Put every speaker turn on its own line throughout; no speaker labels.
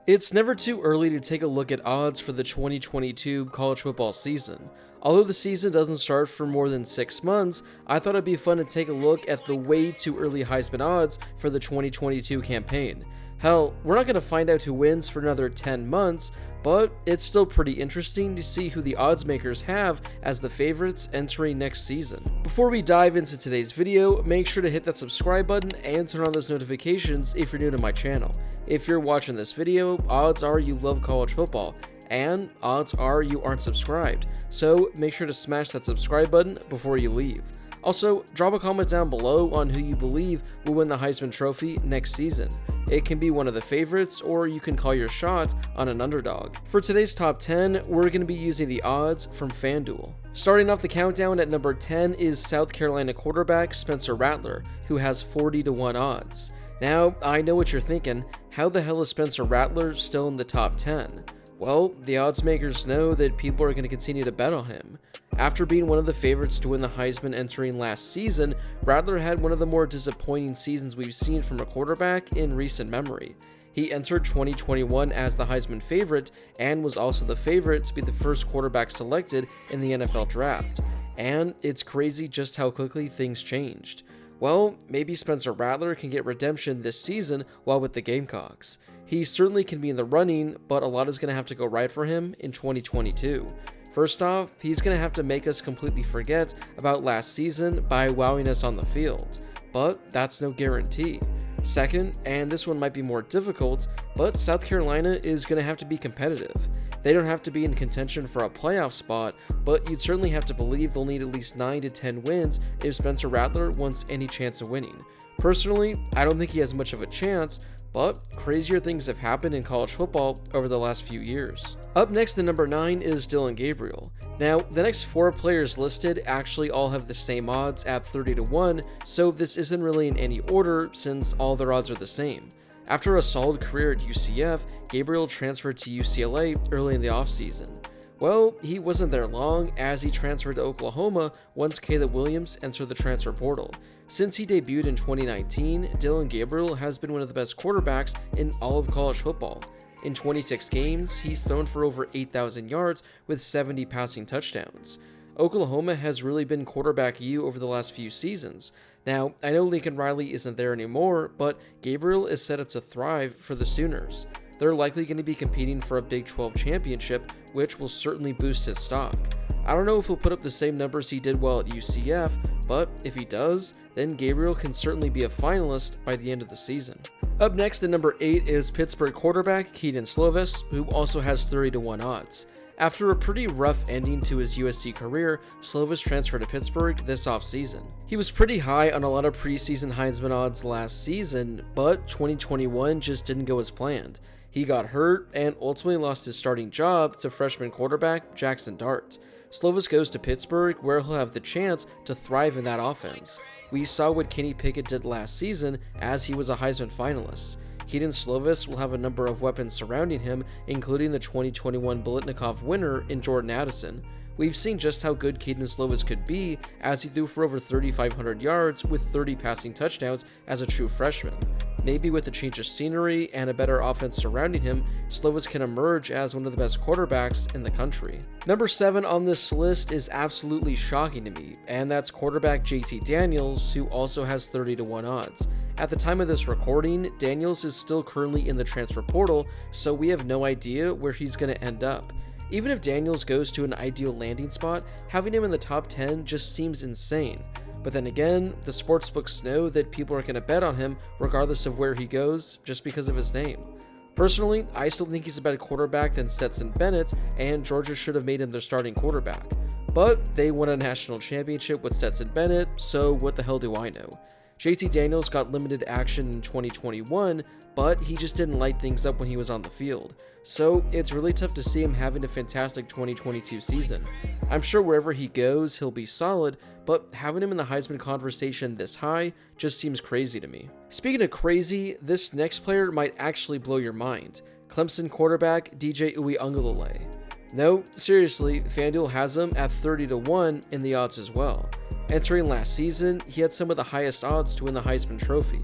It's never too early to take a look at odds for the 2022 college football season. Although the season doesn't start for more than 6 months, I thought it'd be fun to take a look at the way too early Heisman odds for the 2022 campaign. Hell, we're not going to find out who wins for another 10 months, but it's still pretty interesting to see who the odds makers have as the favorites entering next season. Before we dive into today's video, make sure to hit that subscribe button and turn on those notifications if you're new to my channel. If you're watching this video, odds are you love college football, and odds are you aren't subscribed, so make sure to smash that subscribe button before you leave. Also, drop a comment down below on who you believe will win the Heisman Trophy next season. It can be one of the favorites, or you can call your shot on an underdog. For today's top 10, we're going to be using the odds from FanDuel. Starting off the countdown at number 10 is South Carolina quarterback Spencer Rattler, who has 40-1 odds. Now, I know what you're thinking, how the hell is Spencer Rattler still in the top 10? Well, the odds makers know that people are going to continue to bet on him. After being one of the favorites to win the Heisman entering last season, Rattler had one of the more disappointing seasons we've seen from a quarterback in recent memory. He entered 2021 as the Heisman favorite and was also the favorite to be the first quarterback selected in the NFL draft. And it's crazy just how quickly things changed. Well, maybe Spencer Rattler can get redemption this season while with the Gamecocks. He certainly can be in the running, but a lot is going to have to go right for him in 2022. First off, he's going to have to make us completely forget about last season by wowing us on the field, but that's no guarantee. Second, and this one might be more difficult, but South Carolina is going to have to be competitive. They don't have to be in contention for a playoff spot, but you'd certainly have to believe they'll need at least 9 to 10 wins if Spencer Rattler wants any chance of winning. Personally, I don't think he has much of a chance, but crazier things have happened in college football over the last few years. Up next at number 9 is Gabriel. Now, the next 4 players listed actually all have the same odds at 30-1, so this isn't really in any order since all their odds are the same. After a solid career at UCF, Gabriel transferred to UCLA early in the offseason. Well, he wasn't there long as he transferred to Oklahoma once Caleb Williams entered the transfer portal. Since he debuted in 2019, Gabriel has been one of the best quarterbacks in all of college football. In 26 games, he's thrown for over 8,000 yards with 70 passing touchdowns. Oklahoma has really been quarterback U over the last few seasons. Now, I know Lincoln Riley isn't there anymore, but Gabriel is set up to thrive for the Sooners. They're likely going to be competing for a Big 12 championship, which will certainly boost his stock. I don't know if he'll put up the same numbers he did well at UCF, but if he does, then Gabriel can certainly be a finalist by the end of the season. Up next at number 8 is Pittsburgh quarterback Keaton Slovas, who also has 30-1 odds. After a pretty rough ending to his USC career, Slovas transferred to Pittsburgh this offseason. He was pretty high on a lot of preseason Heisman odds last season, but 2021 just didn't go as planned. He got hurt and ultimately lost his starting job to freshman quarterback Jackson Dart. Slovas goes to Pittsburgh, where he'll have the chance to thrive in that offense. We saw what Kenny Pickett did last season as he was a Heisman finalist. Keaton Slovas will have a number of weapons surrounding him, including the 2021 Biletnikoff winner in Jordan Addison. We've seen just how good Keaton Slovas could be as he threw for over 3,500 yards with 30 passing touchdowns as a true freshman. Maybe with a change of scenery and a better offense surrounding him, Slovas can emerge as one of the best quarterbacks in the country. Number 7 on this list is absolutely shocking to me, and that's quarterback JT Daniels, who also has 30-1 odds. At the time of this recording, Daniels is still currently in the transfer portal, so we have no idea where he's going to end up. Even if Daniels goes to an ideal landing spot, having him in the top 10 just seems insane. But then again, the sportsbooks know that people are going to bet on him regardless of where he goes just because of his name. Personally, I still think he's a better quarterback than Stetson Bennett, and Georgia should have made him their starting quarterback. But they won a national championship with Stetson Bennett, so what the hell do I know? JT Daniels got limited action in 2021, but he just didn't light things up when he was on the field. So it's really tough to see him having a fantastic 2022 season. I'm sure wherever he goes, he'll be solid, but having him in the Heisman conversation this high just seems crazy to me. Speaking of crazy, this next player might actually blow your mind. Clemson quarterback DJ Uiagalelei. No, seriously, FanDuel has him at 30-1 in the odds as well. Entering last season, he had some of the highest odds to win the Heisman Trophy.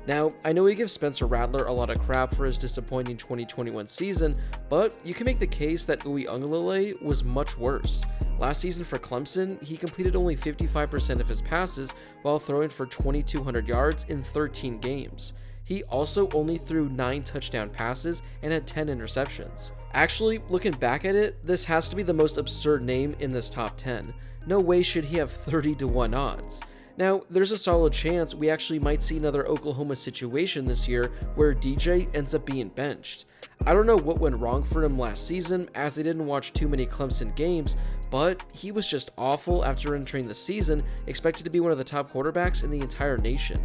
Now, I know we give Spencer Rattler a lot of crap for his disappointing 2021 season, but you can make the case that Uiagalelei was much worse. Last season for Clemson, he completed only 55% of his passes while throwing for 2,200 yards in 13 games. He also only threw 9 touchdown passes and had 10 interceptions. Actually, looking back at it, this has to be the most absurd name in this top 10. No way should he have 30-1 odds. Now, there's a solid chance we actually might see another Oklahoma situation this year where DJ ends up being benched. I don't know what went wrong for him last season, as they didn't watch too many Clemson games, but he was just awful after entering the season, expected to be one of the top quarterbacks in the entire nation.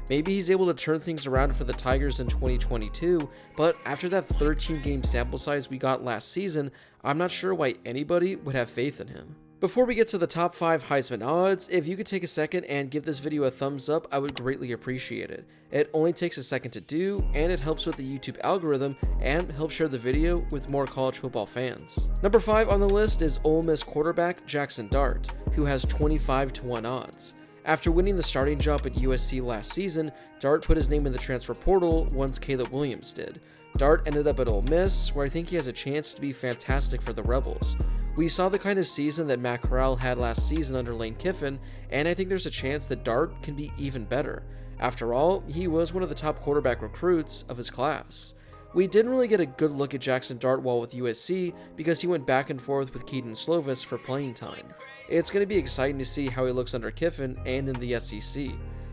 Maybe he's able to turn things around for the Tigers in 2022, but after that 13-game sample size we got last season, I'm not sure why anybody would have faith in him. Before we get to the top 5 Heisman odds, if you could take a second and give this video a thumbs up, I would greatly appreciate it. It only takes a second to do, and it helps with the YouTube algorithm and helps share the video with more college football fans. Number 5 on the list is Ole Miss quarterback Jackson Dart, who has 25-1 odds. After winning the starting job at USC last season, Dart put his name in the transfer portal once Caleb Williams did. Dart ended up at Ole Miss, where I think he has a chance to be fantastic for the Rebels. We saw the kind of season that Matt Corral had last season under Lane Kiffin, and I think there's a chance that Dart can be even better. After all, he was one of the top quarterback recruits of his class. We didn't really get a good look at Jackson Dart while with USC because he went back and forth with Keaton Slovas for playing time. It's going to be exciting to see how he looks under Kiffin and in the SEC.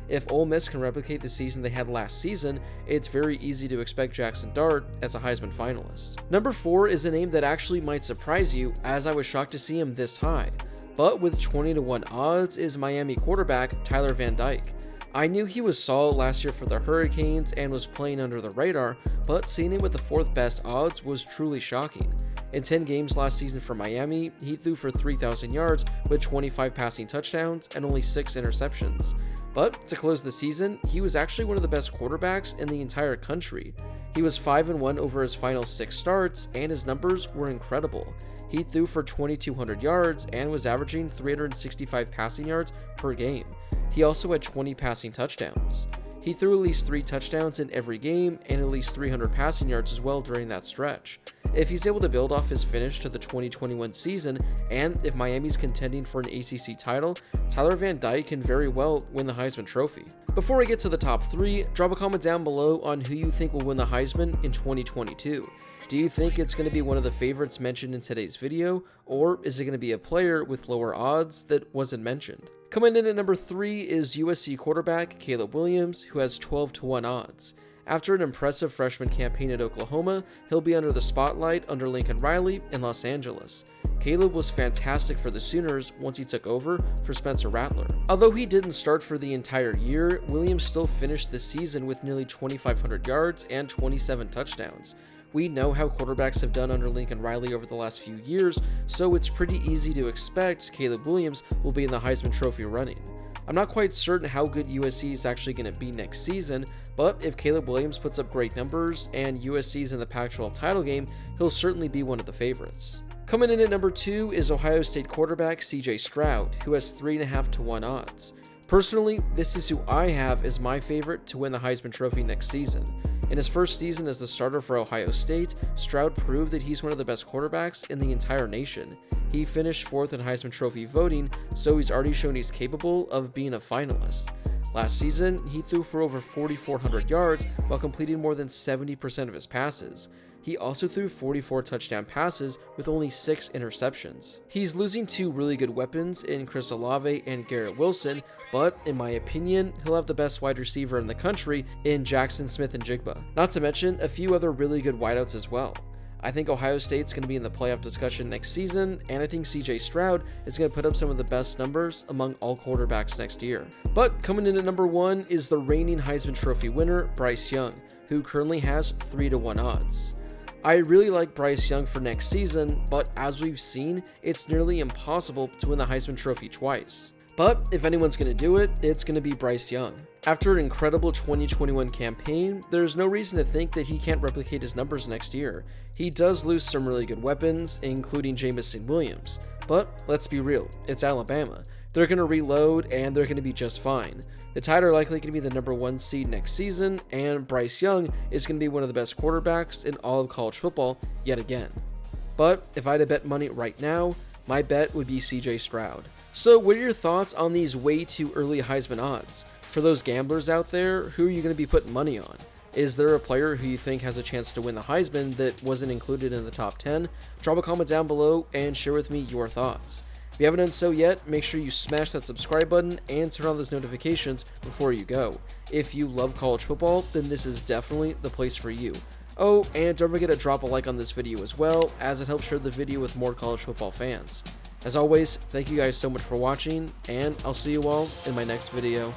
If Ole Miss can replicate the season they had last season, it's very easy to expect Jackson Dart as a Heisman finalist. Number 4 is a name that actually might surprise you, as I was shocked to see him this high, but with 20-1 odds is Miami quarterback Tyler Van Dyke. I knew he was solid last year for the Hurricanes and was playing under the radar, but seeing him with the 4th best odds was truly shocking. In 10 games last season for Miami, he threw for 3,000 yards with 25 passing touchdowns and only 6 interceptions. But to close the season, he was actually one of the best quarterbacks in the entire country. He was 5-1 over his final 6 starts, and his numbers were incredible. He threw for 2,200 yards and was averaging 365 passing yards per game. He also had 20 passing touchdowns. He threw at least 3 touchdowns in every game and at least 300 passing yards as well during that stretch. If he's able to build off his finish to the 2021 season, and if Miami's contending for an ACC title, Tyler Van Dyke can very well win the Heisman Trophy. Before we get to the top 3, drop a comment down below on who you think will win the Heisman in 2022. Do you think it's going to be one of the favorites mentioned in today's video, or is it going to be a player with lower odds that wasn't mentioned? Coming in at number 3 is USC quarterback Caleb Williams, who has 12-1 odds. After an impressive freshman campaign at Oklahoma, he'll be under the spotlight under Lincoln Riley in Los Angeles. Caleb was fantastic for the Sooners once he took over for Spencer Rattler. Although he didn't start for the entire year, Williams still finished the season with nearly 2,500 yards and 27 touchdowns. We know how quarterbacks have done under Lincoln Riley over the last few years, so it's pretty easy to expect Caleb Williams will be in the Heisman Trophy running. I'm not quite certain how good USC is actually going to be next season, but if Caleb Williams puts up great numbers and USC is in the Pac-12 title game, he'll certainly be one of the favorites. Coming in at number 2 is Ohio State quarterback CJ Stroud, who has 3.5-1 odds. Personally, this is who I have as my favorite to win the Heisman Trophy next season. In his first season as the starter for Ohio State, Stroud proved that he's one of the best quarterbacks in the entire nation. He finished 4th in Heisman Trophy voting, so he's already shown he's capable of being a finalist. Last season, he threw for over 4,400 yards while completing more than 70% of his passes. He also threw 44 touchdown passes with only 6 interceptions. He's losing 2 really good weapons in Chris Olave and Garrett Wilson, but in my opinion, he'll have the best wide receiver in the country in Jackson Smith-Njigba. Not to mention a few other really good wideouts as well. I think Ohio State's going to be in the playoff discussion next season, and I think CJ Stroud is going to put up some of the best numbers among all quarterbacks next year. But coming in at number 1 is the reigning Heisman Trophy winner, Bryce Young, who currently has 3-1 odds. I really like Bryce Young for next season, but as we've seen, it's nearly impossible to win the Heisman Trophy twice. But if anyone's going to do it, it's going to be Bryce Young. After an incredible 2021 campaign, there's no reason to think that he can't replicate his numbers next year. He does lose some really good weapons, including Jameson Williams. But let's be real, it's Alabama. they're going to reload and they're going to be just fine. The Tide are likely going to be the #1 seed next season, and Bryce Young is going to be one of the best quarterbacks in all of college football yet again. But if I had to bet money right now, my bet would be CJ Stroud. So what are your thoughts on these way too early Heisman odds? For those gamblers out there, who are you going to be putting money on? Is there a player who you think has a chance to win the Heisman that wasn't included in the top 10? Drop a comment down below and share with me your thoughts. If you haven't done so yet, make sure you smash that subscribe button and turn on those notifications before you go. If you love college football, then this is definitely the place for you. Oh, and don't forget to drop a like on this video as well, as it helps share the video with more college football fans. As always, thank you guys so much for watching, and I'll see you all in my next video.